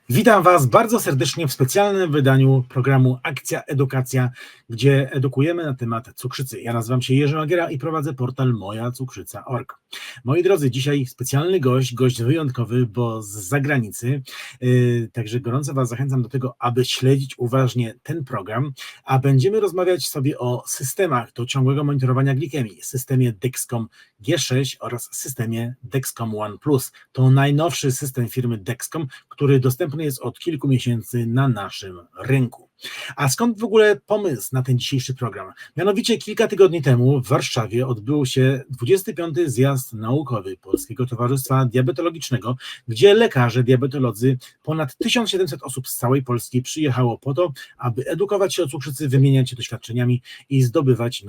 Witam Was bardzo serdecznie w specjalnym wydaniu programu Akcja Edukacja, gdzie edukujemy na temat cukrzycy. Ja nazywam się Jerzy Magiera i prowadzę portal mojacukrzyca.org. Moi drodzy, dzisiaj specjalny gość wyjątkowy, bo z zagranicy, także gorąco Was zachęcam do tego, aby śledzić uważnie ten program, a będziemy rozmawiać sobie o systemach do ciągłego monitorowania glikemii, systemie Dexcom G6 oraz systemie Dexcom One Plus. To najnowszy system firmy Dexcom, który dostępny jest od kilku miesięcy na naszym rynku. A skąd w ogóle pomysł na ten dzisiejszy program? Mianowicie kilka tygodni temu w Warszawie odbył się 25. zjazd naukowy Polskiego Towarzystwa Diabetologicznego, gdzie lekarze, diabetolodzy, ponad 1700 osób z całej Polski przyjechało po to, aby edukować się o cukrzycy, wymieniać się doświadczeniami i zdobywać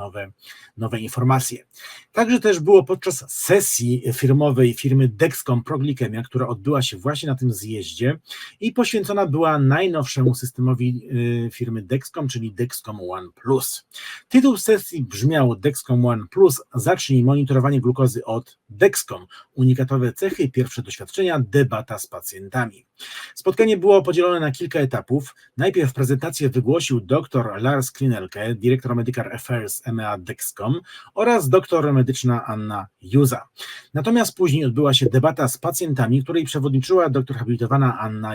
nowe informacje. Także też było podczas sesji firmowej firmy Dexcom Proglikemia, która odbyła się właśnie na tym zjeździe i poświęcona była najnowszemu systemowi firmy Dexcom, czyli Dexcom One Plus. Tytuł sesji brzmiał Dexcom One Plus, zacznij monitorowanie glukozy od Dexcom. Unikatowe cechy, pierwsze doświadczenia, debata z pacjentami. Spotkanie było podzielone na kilka etapów. Najpierw prezentację wygłosił dr Lars G, dyrektor Medical Affairs EMEA DEXCOM oraz doktor medyczna Anna Juza. Natomiast później odbyła się debata z pacjentami, której przewodniczyła doktor habilitowana Anna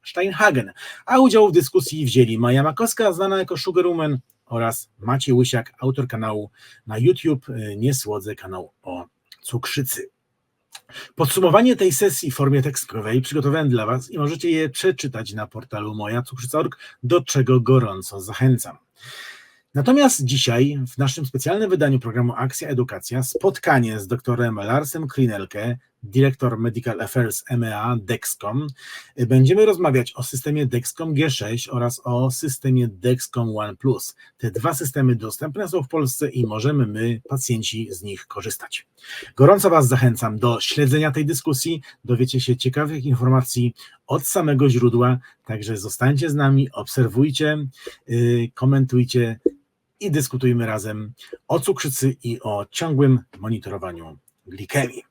Steinhagen, a udział w dyskusji wzięli Maja Makowska, znana jako Sugarwoman, oraz Maciej Łysiak, autor kanału na YouTube Nie słodzę, kanał o cukrzycy. Podsumowanie tej sesji w formie tekstowej przygotowałem dla Was i możecie je przeczytać na portalu mojacukrzyca.org, do czego gorąco zachęcam. Natomiast dzisiaj w naszym specjalnym wydaniu programu Akcja Edukacja spotkanie z doktorem Larsem G, dyrektor Medical Affairs EMEA DEXCOM. Będziemy rozmawiać o systemie Dexcom G6 oraz o systemie Dexcom One Plus. Te dwa systemy dostępne są w Polsce i możemy my, pacjenci, z nich korzystać. Gorąco Was zachęcam do śledzenia tej dyskusji, dowiecie się ciekawych informacji od samego źródła, także zostańcie z nami, obserwujcie, komentujcie i dyskutujmy razem o cukrzycy i o ciągłym monitorowaniu glikemii.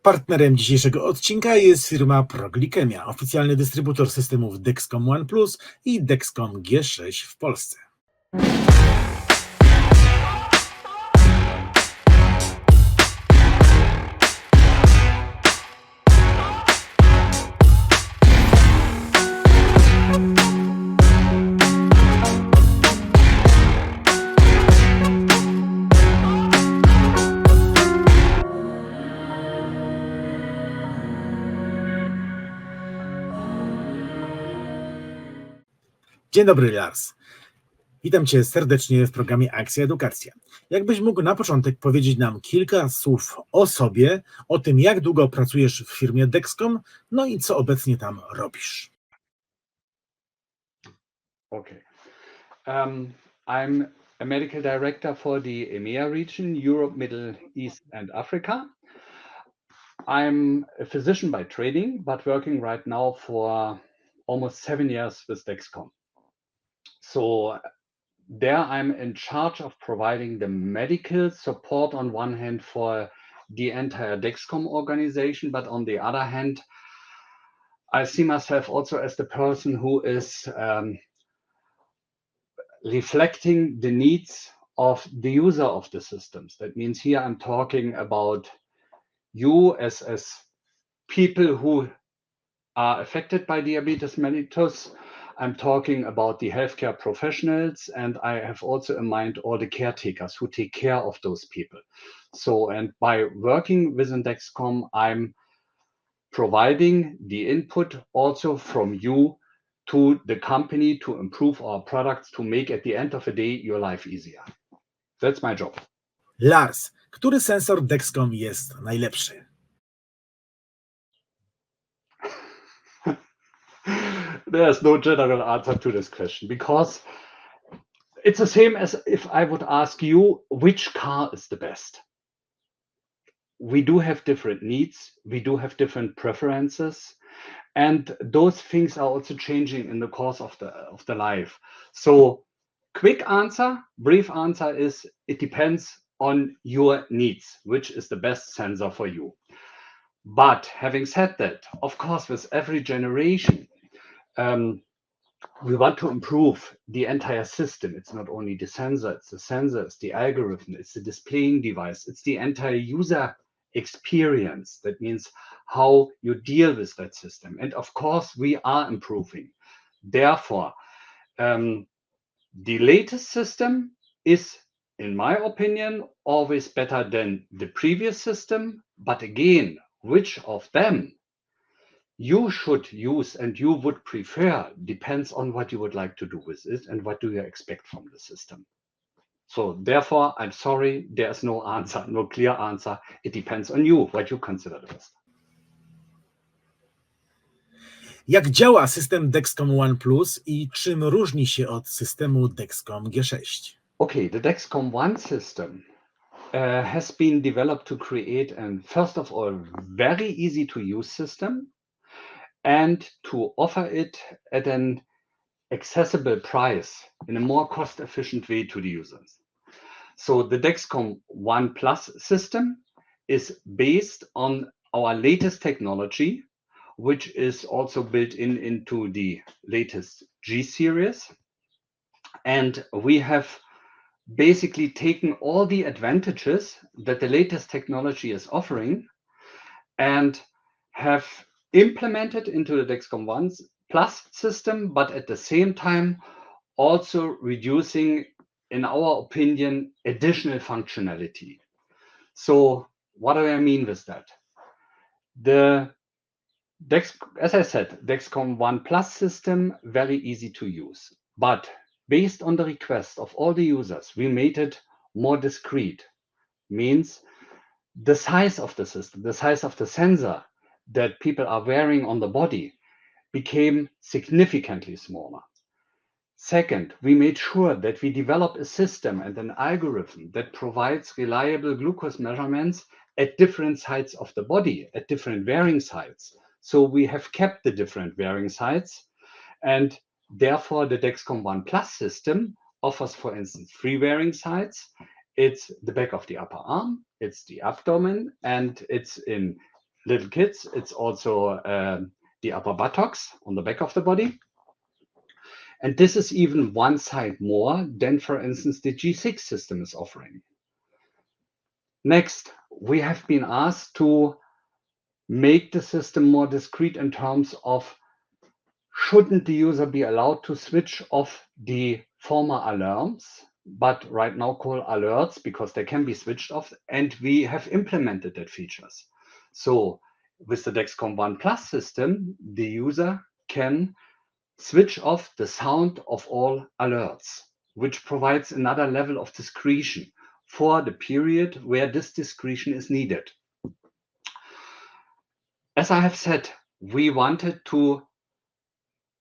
Partnerem dzisiejszego odcinka jest firma Proglikemia, oficjalny dystrybutor systemów Dexcom One Plus i Dexcom G6 w Polsce. Dzień dobry, Lars. Witam Cię serdecznie w programie Akcja Edukacja. Jakbyś mógł na początek powiedzieć nam kilka słów o sobie, o tym, jak długo pracujesz w firmie Dexcom, no i co obecnie tam robisz? Okay. I'm a medical director for the EMEA region, Europe, Middle East and Africa. I'm a physician by training, but working right now for almost 7 years with Dexcom. So there I'm in charge of providing the medical support on one hand for the entire Dexcom organization, but on the other hand, I see myself also as the person who is reflecting the needs of the user of the systems. That means here I'm talking about you as people who are affected by diabetes mellitus. I'm talking about the healthcare professionals, and I have also in mind all the caretakers who take care of those people. So, and by working within Dexcom, I'm providing the input also from you to the company to improve our products, to make at the end of the day your life easier. That's my job. Lars, który sensor Dexcom jest najlepszy? There's no general answer to this question because it's the same as if I would ask you which car is the best. We do have different needs, we do have different preferences, and those things are also changing in the course of the life. So quick answer, brief answer is it depends on your needs, which is the best sensor for you. But having said that, of course, with every generation, we want to improve the entire system. It's not only the sensor, it's the algorithm, it's the displaying device, it's the entire user experience. That means how you deal with that system. And of course, we are improving. Therefore, the latest system is, in my opinion, always better than the previous system. But again, which of them you should use and you would prefer depends on what you would like to do with it and what do you expect from the system. So therefore, I'm sorry, there's no answer, no clear answer. It depends on you, what you consider the best. Jak działa system Dexcom One Plus i czym różni się od systemu Dexcom G6? Okay, the Dexcom One system has been developed to create first of all, very easy to use system and to offer it at an accessible price in a more cost efficient way to the users. So the Dexcom One Plus system is based on our latest technology, which is also built into the latest G series. And we have basically taken all the advantages that the latest technology is offering and have implemented into the Dexcom One Plus system, but at the same time also reducing, in our opinion, additional functionality. So what do I mean with that? As I said, Dexcom One Plus system, very easy to use. But based on the request of all the users, we made it more discreet. Means the size of the system, the size of the sensor that people are wearing on the body became significantly smaller. Second, we made sure that we develop a system and an algorithm that provides reliable glucose measurements at different sites of the body, at different wearing sites. So we have kept the different wearing sites, and therefore the Dexcom One Plus system offers, for instance, 3 wearing sites. It's the back of the upper arm, it's the abdomen, and it's in little kids. It's also the upper buttocks on the back of the body. And this is even one side more than, for instance, the G6 system is offering. Next, we have been asked to make the system more discreet in terms of shouldn't the user be allowed to switch off the former alarms, but right now call alerts because they can be switched off, and we have implemented that features. So with the Dexcom One Plus system, the user can switch off the sound of all alerts, which provides another level of discretion for the period where this discretion is needed. As I have said, we wanted to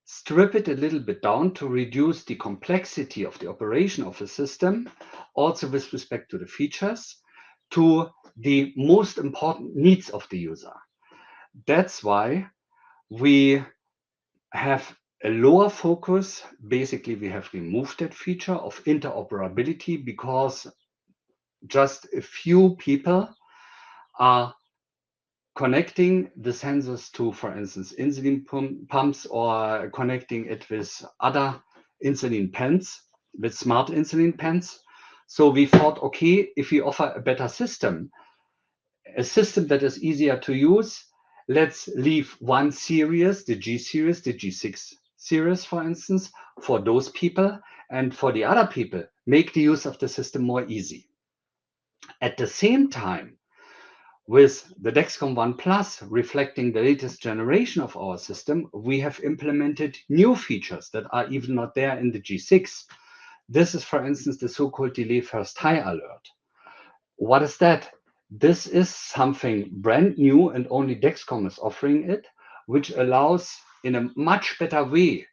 strip it a little bit down to reduce the complexity of the operation of the system, also with respect to the features, to the most important needs of the user. That's why we have a lower focus. Basically, we have removed that feature of interoperability because just a few people are connecting the sensors to, for instance, insulin pumps or connecting it with other insulin pens, with smart insulin pens. So we thought, okay, if we offer a better system, a system that is easier to use, let's leave one series, the G series, the G6 series, for instance, for those people, and for the other people, make the use of the system more easy. At the same time, with the Dexcom One Plus reflecting the latest generation of our system, we have implemented new features that are even not there in the G6. This is, for instance, the so-called delay first high alert. What is that? This is something brand new and only Dexcom is offering it, which allows in a much better way,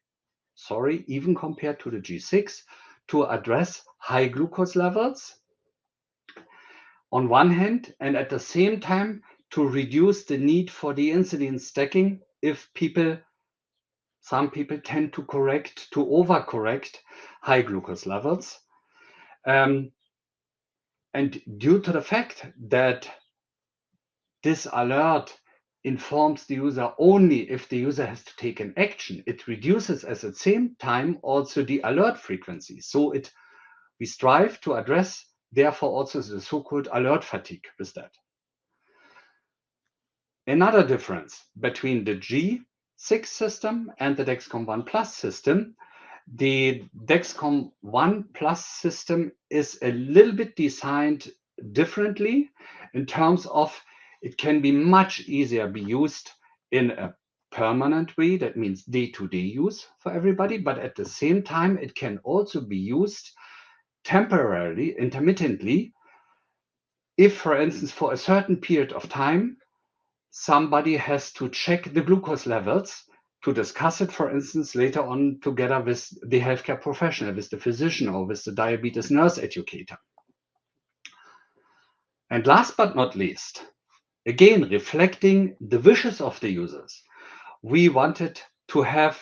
even compared to the G6, to address high glucose levels on one hand, and at the same time to reduce the need for the insulin stacking if some people tend to overcorrect high glucose levels. And due to the fact that this alert informs the user only if the user has to take an action, it reduces at the same time also the alert frequency. So we strive to address, therefore, also the so-called alert fatigue with that. Another difference between the G6 system and the Dexcom One Plus system, the Dexcom One Plus system is a little bit designed differently in terms of it can be much easier be used in a permanent way, that means day-to-day use for everybody, but at the same time it can also be used temporarily, intermittently, if, for instance, for a certain period of time, somebody has to check the glucose levels to discuss it, for instance, later on together with the healthcare professional, with the physician or with the diabetes nurse educator. And last but not least, again, reflecting the wishes of the users, we wanted to have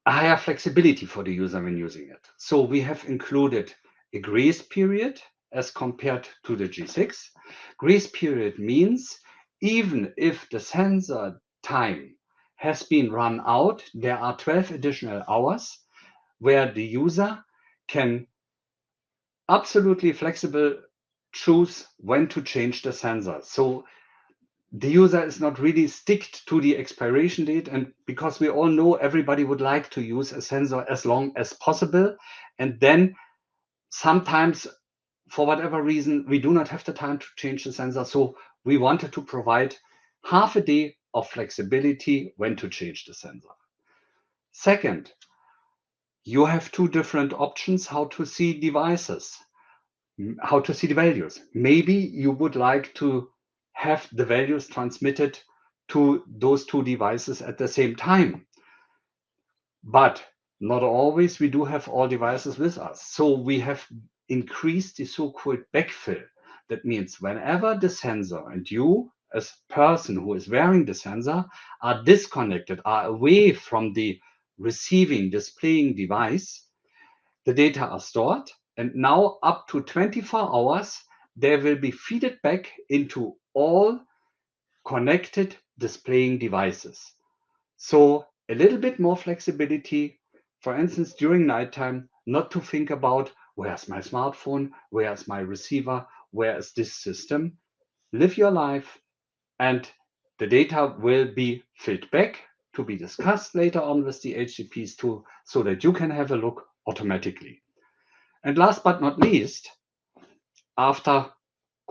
a higher flexibility for the user when using it. So we have included a grace period as compared to the G6. Grace period means even if the sensor time has been run out, there are 12 additional hours where the user can absolutely flexible choose when to change the sensor. So the user is not really sticked to the expiration date, and because we all know everybody would like to use a sensor as long as possible, and then sometimes for whatever reason we do not have the time to change the sensor, so we wanted to provide half a day of flexibility when to change the sensor. Second, you have two different options how to see devices, how to see the values. Maybe you would like to have the values transmitted to those two devices at the same time. But not always we do have all devices with us. So we have increased the so-called backfill. That means whenever the sensor and you as person who is wearing the sensor are disconnected, are away from the receiving, displaying device, the data are stored, and now up to 24 hours, they will be fed back into all connected displaying devices. So a little bit more flexibility, for instance, during nighttime, not to think about where's my smartphone, where's my receiver, where is this system. Live your life, and the data will be filled back to be discussed later on with the HCPs too, so that you can have a look automatically. And last but not least, after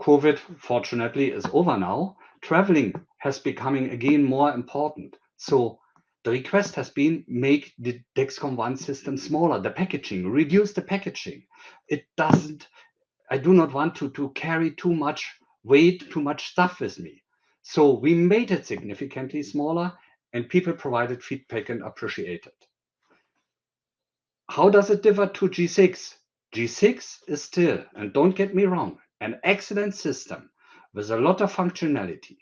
COVID, fortunately, is over now, traveling has becoming again more important. So the request has been make the Dexcom One system smaller, the packaging, reduce the packaging. I do not want to carry too much weight, too much stuff with me. So we made it significantly smaller, and people provided feedback and appreciated. How does it differ to G6? G6 is still, and don't get me wrong, an excellent system with a lot of functionality.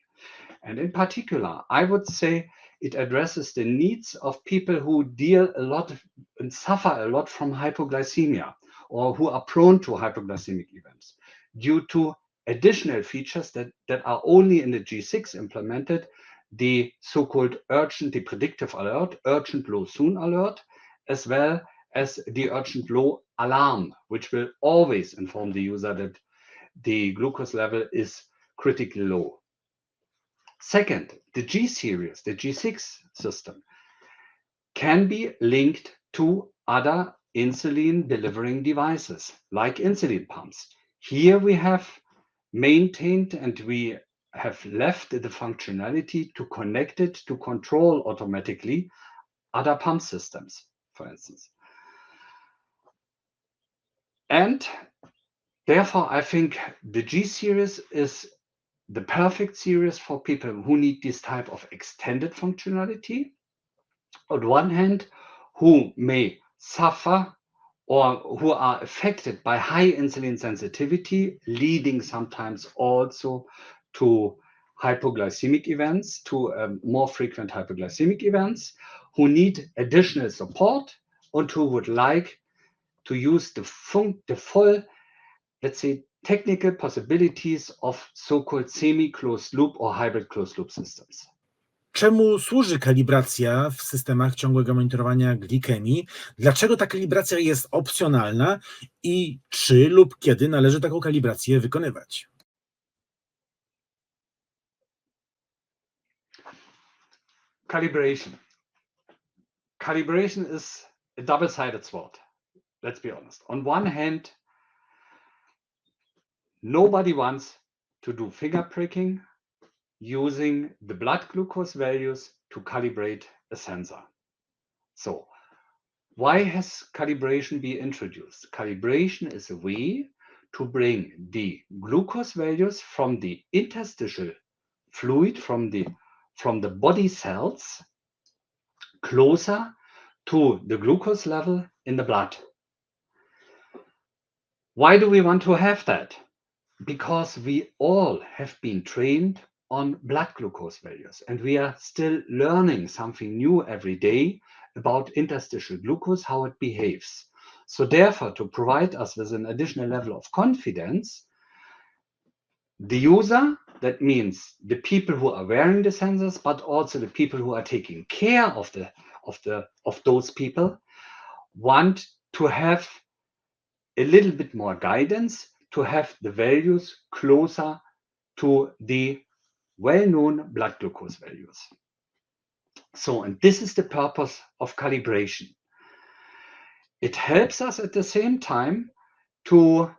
And in particular, I would say it addresses the needs of people who deal a lot and suffer a lot from hypoglycemia, or who are prone to hypoglycemic events due to additional features that are only in the G6 implemented, the so-called urgent, the predictive alert, urgent low soon alert, as well as the urgent low alarm, which will always inform the user that the glucose level is critically low. Second, the G series, the G6 system, can be linked to other insulin delivering devices like insulin pumps. Here we have maintained and we have left the functionality to connect it to control automatically other pump systems, for instance. And therefore, I think the G series is the perfect series for people who need this type of extended functionality. on one hand, who may suffer or who are affected by high insulin sensitivity, leading sometimes also to hypoglycemic events, to more frequent hypoglycemic events, who need additional support and who would like to use the full, let's say, technical possibilities of so-called semi-closed loop or hybrid closed loop systems. Czemu służy kalibracja w systemach ciągłego monitorowania glikemii? Dlaczego ta kalibracja jest opcjonalna i czy lub kiedy należy taką kalibrację wykonywać? Calibration. Calibration is a double-sided sword. Let's be honest. On one hand, nobody wants to do finger pricking using the blood glucose values to calibrate a sensor. So, why has calibration been introduced? Calibration is a way to bring the glucose values from the interstitial fluid, from the body cells, closer to the glucose level in the blood. Why do we want to have that? Because we all have been trained on blood glucose values, and we are still learning something new every day about interstitial glucose, how it behaves. So therefore, to provide us with an additional level of confidence, the user, that means the people who are wearing the sensors, but also the people who are taking care of those people, want to have a little bit more guidance, to have the values closer to the well-known blood glucose values. So, and this is the purpose of calibration. It helps us at the same time to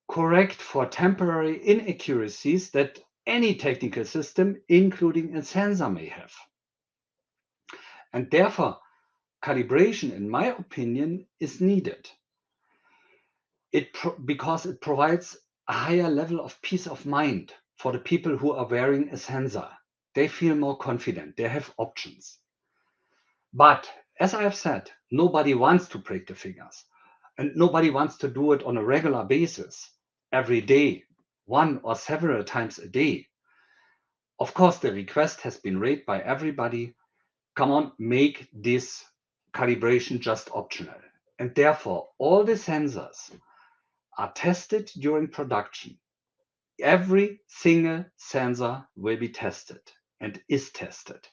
correct for temporary inaccuracies that any technical system, including a sensor, may have. And therefore, calibration, in my opinion, is needed. Because it provides a higher level of peace of mind for the people who are wearing a sensor. They feel more confident, they have options. But as I have said, nobody wants to break the fingers, and nobody wants to do it on a regular basis, every day, one or several times a day. Of course, the request has been raised by everybody. Come on, make this calibration just optional. And therefore, all the sensors are tested during production. Every single sensor will be tested and is tested.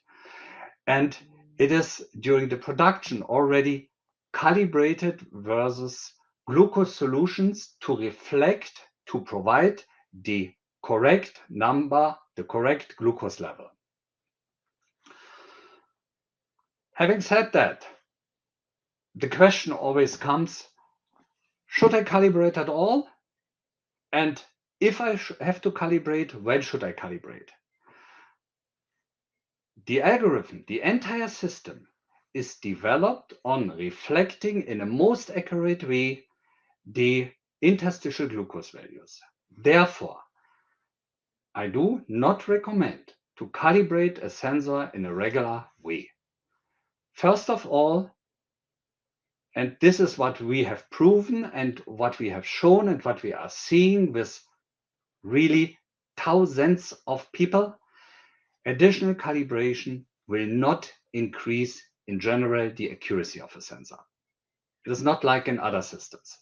And it is during the production already calibrated versus glucose solutions to reflect, to provide the correct number, the correct glucose level. Having said that, the question always comes, should I calibrate at all? And if I have to calibrate, when should I calibrate? The algorithm, the entire system, is developed on reflecting in a most accurate way the interstitial glucose values. Therefore, I do not recommend to calibrate a sensor in a regular way. First of all, and this is what we have proven and what we have shown and what we are seeing with really thousands of people, additional calibration will not increase in general the accuracy of a sensor. It is not like in other systems.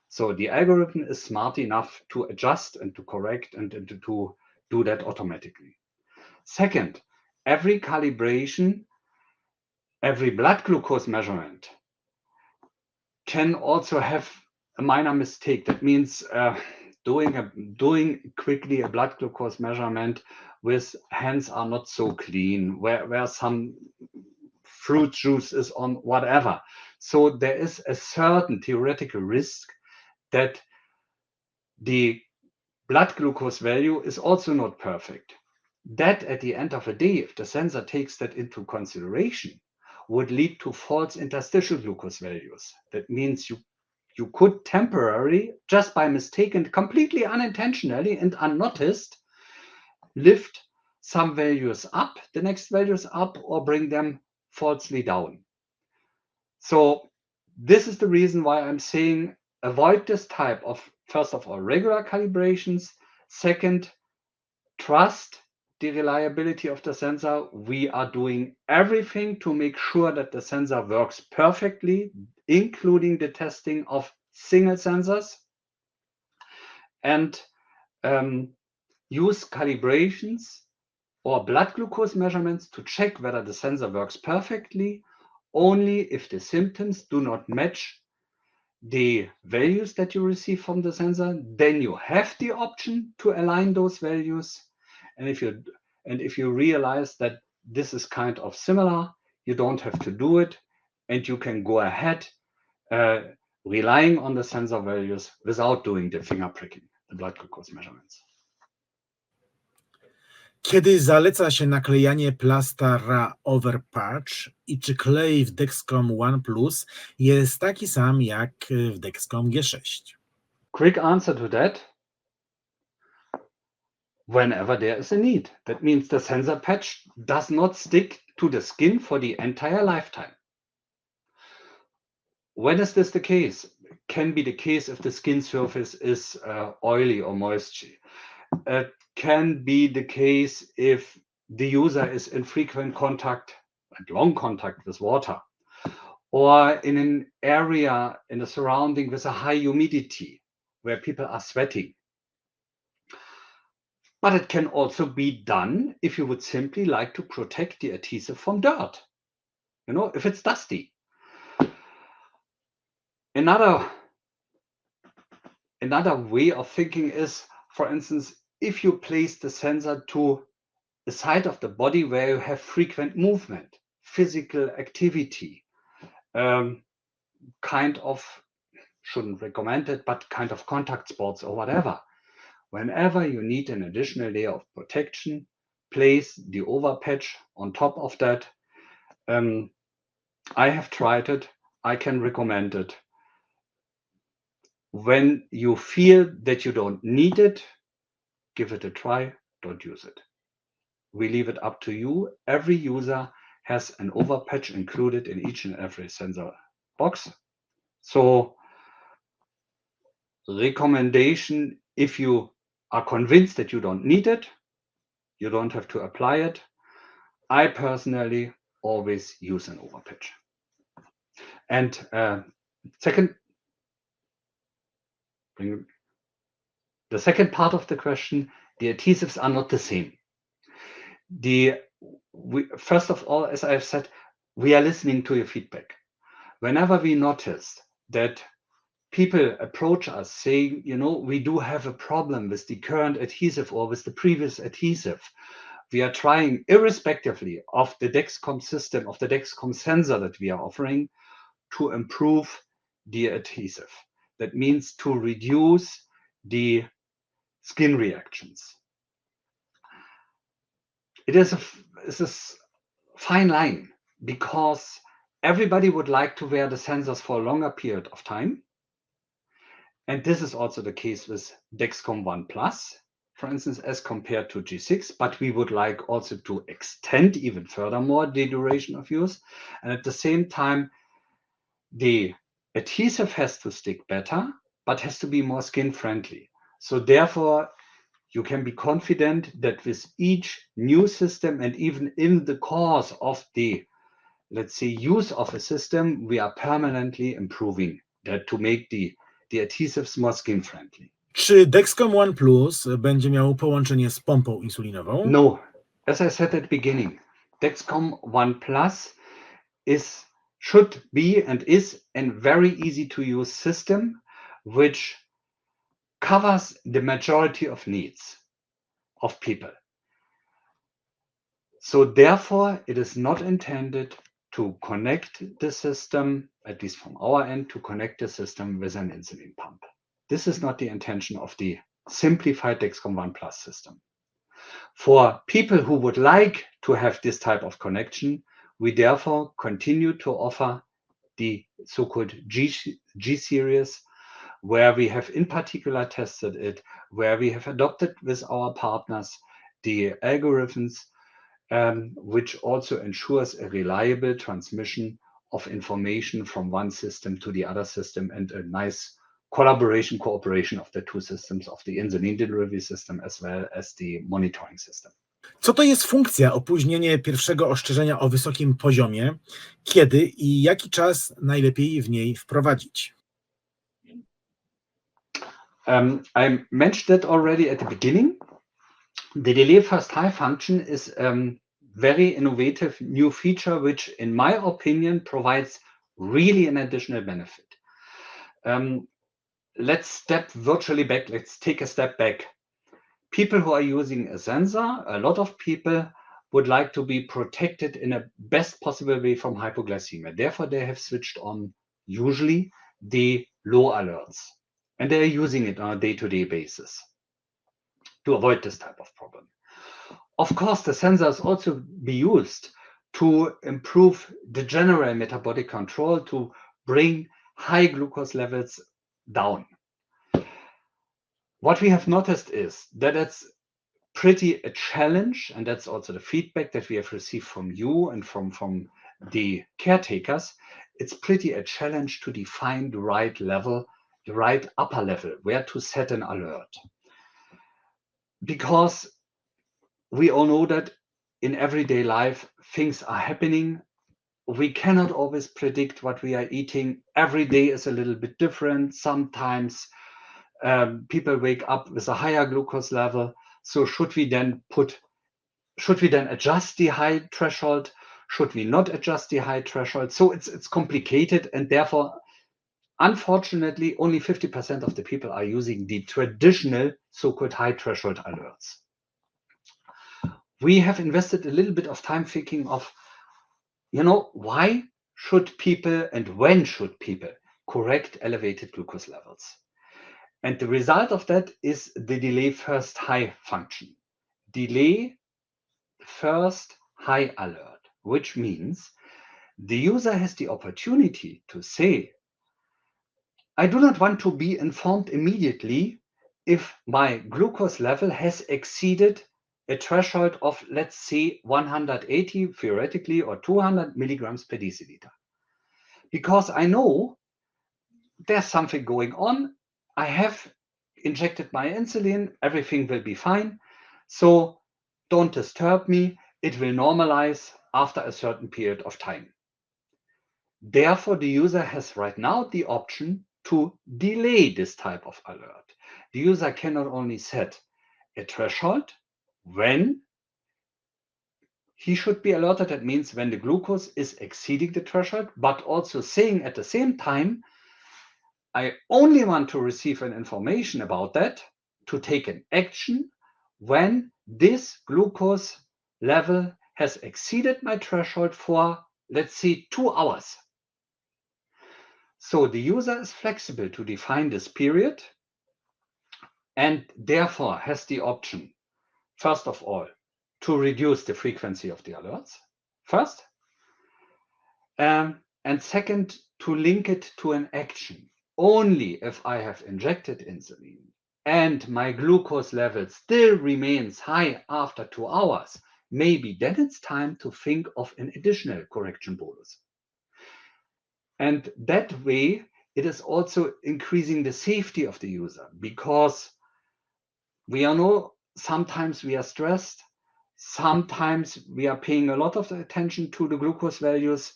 So the algorithm is smart enough to adjust and to correct and to do that automatically. Second, every calibration, every blood glucose measurement can also have a minor mistake. That means doing quickly a blood glucose measurement with hands are not so clean, where some fruit juice is on, whatever. So there is a certain theoretical risk that the blood glucose value is also not perfect. That at the end of the day, if the sensor takes that into consideration, would lead to false interstitial glucose values. That means you could temporarily, just by mistake and completely unintentionally and unnoticed, lift some values up, the next values up, or bring them falsely down. So this is the reason why I'm saying avoid this type of, first of all, regular calibrations. Second, trust the reliability of the sensor. We are doing everything to make sure that the sensor works perfectly, including the testing of single sensors. And use calibrations or blood glucose measurements to check whether the sensor works perfectly only if the symptoms do not match the values that you receive from the sensor. Then you have the option to align those values. And if you realize that this is kind of similar, you don't have to do it, and you can go ahead relying on the sensor values without doing the finger pricking, the blood glucose measurements. Kiedy zaleca się naklejanie plastera over patch i czy klej w Dexcom One Plus jest taki sam jak w Dexcom G6? Quick answer to that. Whenever there is a need. That means the sensor patch does not stick to the skin for the entire lifetime. When is this the case? Can be the case if the skin surface is oily or moisture. It can be the case if the user is in frequent contact and long contact with water, or in an area in a surrounding with a high humidity where people are sweating. But it can also be done if you would simply like to protect the adhesive from dirt, if it's dusty. Another way of thinking is, for instance, if you place the sensor to the side of the body where you have frequent movement, physical activity, kind of, shouldn't recommend it, but kind of contact sports or whatever. Whenever you need an additional layer of protection, place the over patch on top of that. I have tried it. I can recommend it. When you feel that you don't need it, give it a try, don't use it. We leave it up to you. Every user has an over patch included in each and every sensor box. So recommendation, if you are convinced that you don't need it, you don't have to apply it. I personally always use an over patch. And the second part of the question, the adhesives are not the same. First of all, as I've said, we are listening to your feedback. Whenever we notice that people approach us saying, we do have a problem with the current adhesive or with the previous adhesive, we are trying, irrespectively of the Dexcom system, of the Dexcom sensor that we are offering, to improve the adhesive. That means to reduce the skin reactions. It is a fine line, because everybody would like to wear the sensors for a longer period of time. And this is also the case with Dexcom One Plus, for instance, as compared to G6, but we would like also to extend even furthermore the duration of use. And at the same time, the adhesive has to stick better, but has to be more skin friendly. So therefore, you can be confident that with each new system and even in the course of the, let's say, use of a system, we are permanently improving that to make the adhesives more skin friendly. Czy Dexcom One Plus będzie miał połączenie z pompą insulinową? No. As I said at the beginning, Dexcom One Plus should be and is a very easy to use system which covers the majority of needs of people. So therefore, it is not intended to connect the system, at least from our end, to connect the system with an insulin pump. This is not the intention of the simplified Dexcom One Plus system. For people who would like to have this type of connection, we therefore continue to offer the so-called G series, where we have in particular tested it, where we have adopted with our partners the algorithms which also ensures a reliable transmission of information from one system to the other system and a nice cooperation of the two systems of the insulin delivery system as well as the monitoring system. Co to jest funkcja opóźnienie pierwszego ostrzeżenia o wysokim poziomie? Kiedy i jaki czas najlepiej w niej wprowadzić? I mentioned that already at the beginning. The delay first high function is very innovative new feature, which in my opinion provides really an additional benefit. Let's step virtually back. Let's take a step back. People who are using a sensor, a lot of people would like to be protected in a best possible way from hypoglycemia. Therefore, they have switched on usually the low alerts, and they are using it on a day-to-day basis to avoid this type of problem. Of course, the sensors also be used to improve the general metabolic control, to bring high glucose levels down. What we have noticed is that it's pretty a challenge, and that's also the feedback that we have received from you and from the caretakers. It's pretty a challenge to define the right level, the right upper level, where to set an alert. Because we all know that in everyday life, things are happening. We cannot always predict what we are eating. Every day is a little bit different. Sometimes people wake up with a higher glucose level. So should we then adjust the high threshold? Should we not adjust the high threshold? So it's complicated, and therefore, unfortunately, only 50% of the people are using the traditional so-called high threshold alerts. We have invested a little bit of time thinking of, why should people and when should people correct elevated glucose levels? And the result of that is the delay first high function. Delay first high alert, which means the user has the opportunity to say, I do not want to be informed immediately if my glucose level has exceeded a threshold of, let's say, 180 theoretically or 200 milligrams per deciliter. Because I know there's something going on. I have injected my insulin, everything will be fine. So don't disturb me. It will normalize after a certain period of time. Therefore, the user has right now the option to delay this type of alert. The user can not only set a threshold when he should be alerted, that means when the glucose is exceeding the threshold, but also saying at the same time, I only want to receive an information about that to take an action when this glucose level has exceeded my threshold for, let's say, 2 hours. So the user is flexible to define this period and therefore has the option, first of all, to reduce the frequency of the alerts, first, and second, to link it to an action. Only if I have injected insulin and my glucose level still remains high after 2 hours, maybe then it's time to think of an additional correction bolus. And that way, it is also increasing the safety of the user, because we all know sometimes we are stressed, sometimes we are paying a lot of attention to the glucose values,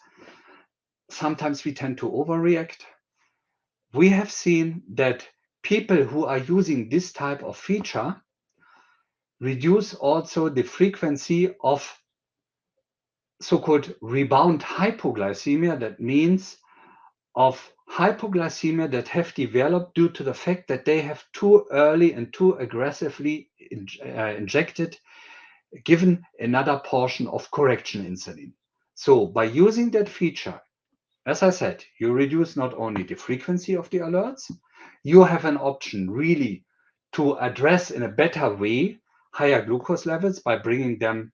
sometimes we tend to overreact. We have seen that people who are using this type of feature reduce also the frequency of so-called rebound hypoglycemia. That means of hypoglycemia that have developed due to the fact that they have too early and too aggressively given another portion of correction insulin. So by using that feature, as I said, you reduce not only the frequency of the alerts, you have an option really to address in a better way higher glucose levels by bringing them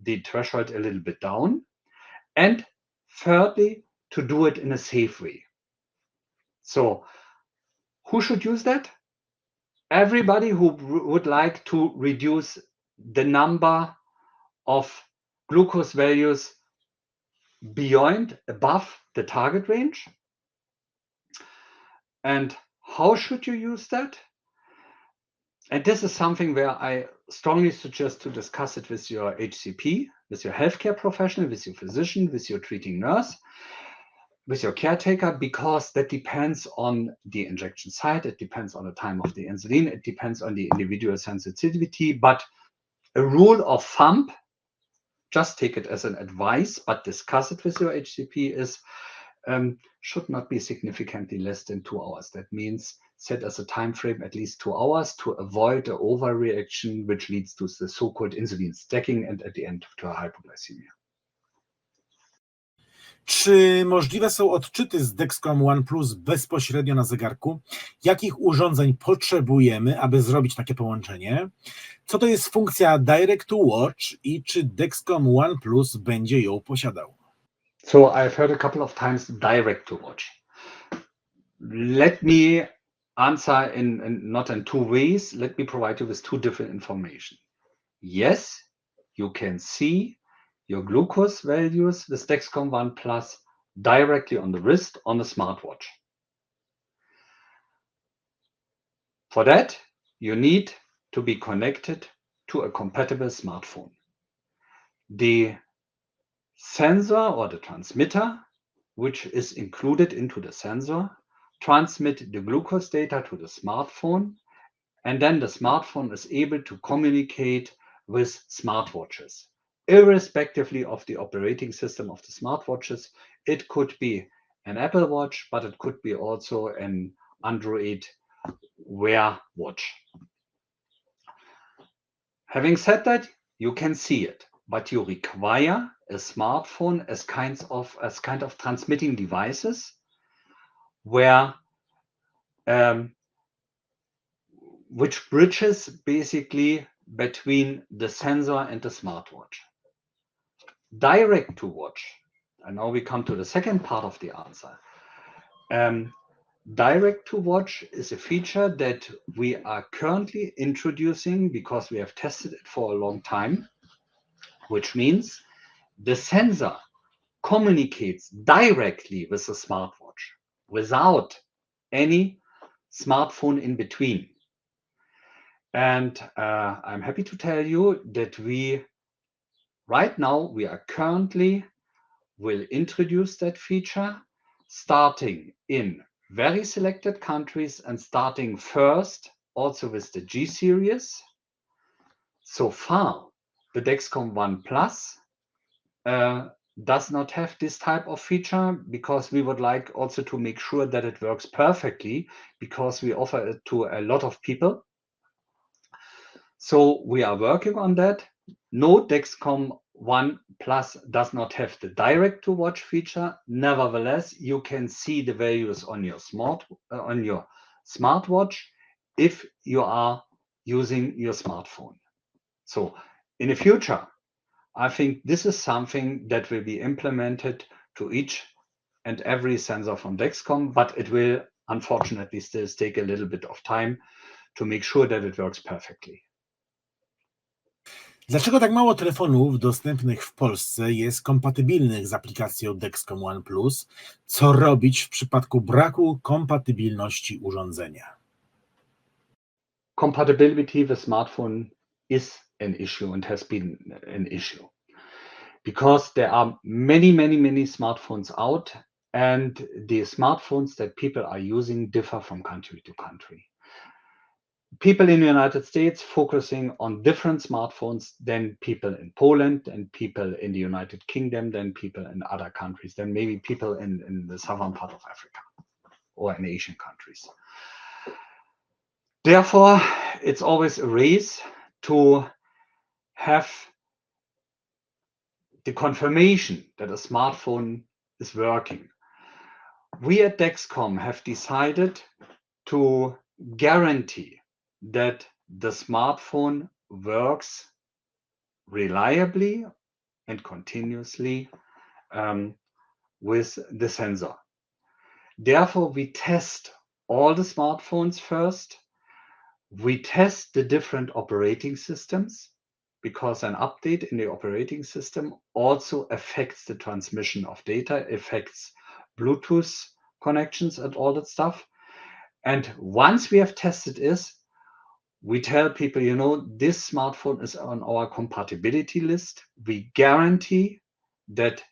the threshold a little bit down. And thirdly, to do it in a safe way. So who should use that? Everybody who would like to reduce the number of glucose values above the target range. And how should you use that? And this is something where I strongly suggest to discuss it with your HCP, with your healthcare professional, with your physician, with your treating nurse, with your caretaker, because that depends on the injection site, it depends on the time of the insulin, it depends on the individual sensitivity. But a rule of thumb, just take it as an advice, but discuss it with your HCP, is should not be significantly less than 2 hours. That means set as a time frame at least 2 hours to avoid an overreaction, which leads to the so-called insulin stacking and at the end to a hypoglycemia. Czy możliwe są odczyty z Dexcom One Plus bezpośrednio na zegarku? Jakich urządzeń potrzebujemy, aby zrobić takie połączenie? Co to jest funkcja Direct to Watch i czy Dexcom One Plus będzie ją posiadał? So I've heard a couple of times direct to watch. Let me answer not in 2 ways. Let me provide you with 2 different information. Yes, you can see your glucose values with Dexcom One Plus directly on the wrist on the smartwatch. For that, you need to be connected to a compatible smartphone. The sensor or the transmitter, which is included into the sensor, transmit the glucose data to the smartphone, and then the smartphone is able to communicate with smartwatches. Irrespectively of the operating system of the smartwatches, it could be an Apple Watch, but it could be also an Android Wear watch. Having said that, you can see it, but you require a smartphone as kind of transmitting devices where which bridges basically between the sensor and the smartwatch. Direct to watch, and now we come to the second part of the answer. Direct to watch is a feature that we are currently introducing because we have tested it for a long time, which means the sensor communicates directly with the smartwatch without any smartphone in between. And I'm happy to tell you that right now we are currently will introduce that feature starting in very selected countries and starting first also with the G series. So far, the Dexcom One Plus does not have this type of feature because we would like also to make sure that it works perfectly because we offer it to a lot of people. So we are working on that. No, Dexcom One Plus does not have the direct to watch feature. Nevertheless, you can see the values on your smartwatch if you are using your smartphone. So in the future, I think this is something that will be implemented to each and every sensor from Dexcom, but it will unfortunately still take a little bit of time to make sure that it works perfectly. Dlaczego tak mało telefonów dostępnych w Polsce jest kompatybilnych z aplikacją Dexcom One Plus? Co robić w przypadku braku kompatybilności urządzenia? Compatibility with smartphone is an issue and has been an issue because there are many smartphones out and the smartphones that people are using differ from country to country. People in the United States focusing on different smartphones than people in Poland and people in the United Kingdom than people in other countries, than maybe people in the southern part of Africa or in Asian countries. Therefore, it's always a race to have the confirmation that a smartphone is working. We at Dexcom have decided to guarantee that the smartphone works reliably and continuously with the sensor. Therefore, we test all the smartphones first. We test the different operating systems. because an update in the operating system also affects the transmission of data, affects Bluetooth connections and all that stuff. And once we have tested this, we tell people, this smartphone is on our compatibility list. We guarantee that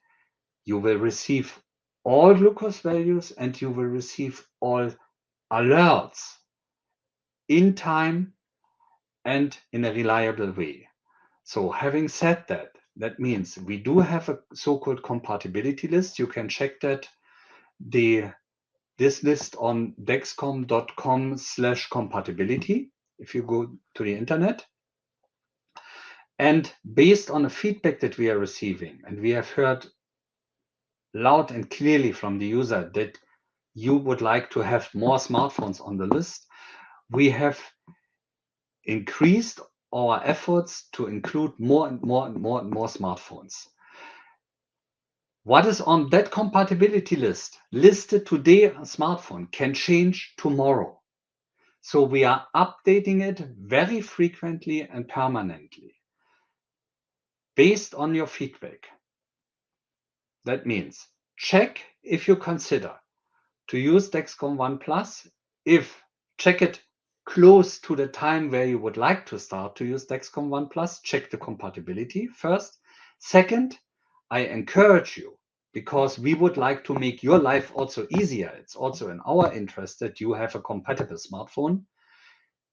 you will receive all glucose values and you will receive all alerts in time and in a reliable way. So having said that, that means we do have a so-called compatibility list. You can check that this list on dexcom.com/compatibility if you go to the internet. And based on the feedback that we are receiving, and we have heard loud and clearly from the user that you would like to have more smartphones on the list, we have increased our efforts to include more and more smartphones. What is on that compatibility list listed today, a smartphone can change tomorrow. So we are updating it very frequently and permanently based on your feedback. That means check if you consider to use Dexcom One Plus. Check it close to the time where you would like to start to use Dexcom One Plus, check the compatibility first. Second, I encourage you, because we would like to make your life also easier. It's also in our interest that you have a compatible smartphone.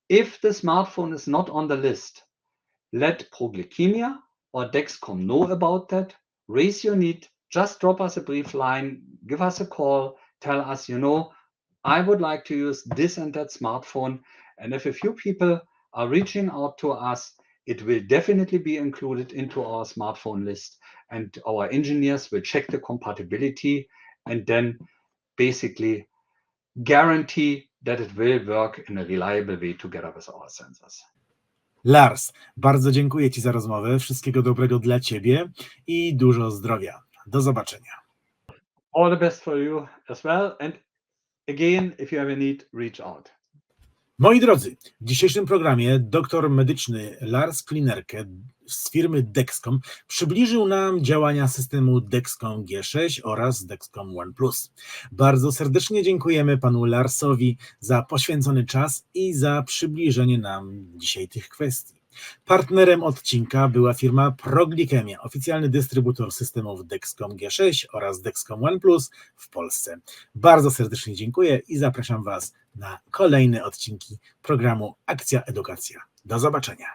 If the smartphone is not on the list, let ProGlykemia or Dexcom know about that. Raise your need. Just drop us a brief line, give us a call, tell us, I would like to use this and that smartphone. And if a few people are reaching out to us, it will definitely be included into our smartphone list. And our engineers will check the compatibility and then basically guarantee that it will work in a reliable way together with our sensors. Lars, bardzo dziękuję Ci za rozmowę. Wszystkiego dobrego dla Ciebie i dużo zdrowia. Do zobaczenia. All the best for you as well. And again, if you have a need, reach out. Moi drodzy, w dzisiejszym programie doktor medyczny Lars z firmy Dexcom przybliżył nam działania systemu Dexcom G6 oraz Dexcom One Plus. Bardzo serdecznie dziękujemy panu Larsowi za poświęcony czas i za przybliżenie nam dzisiaj tych kwestii. Partnerem odcinka była firma ProGlykemia, oficjalny dystrybutor systemów Dexcom G6 oraz Dexcom One Plus w Polsce. Bardzo serdecznie dziękuję i zapraszam Was na kolejne odcinki programu Akcja Edukacja. Do zobaczenia.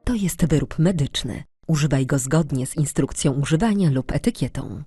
To jest wyrób medyczny. Używaj go zgodnie z instrukcją używania lub etykietą.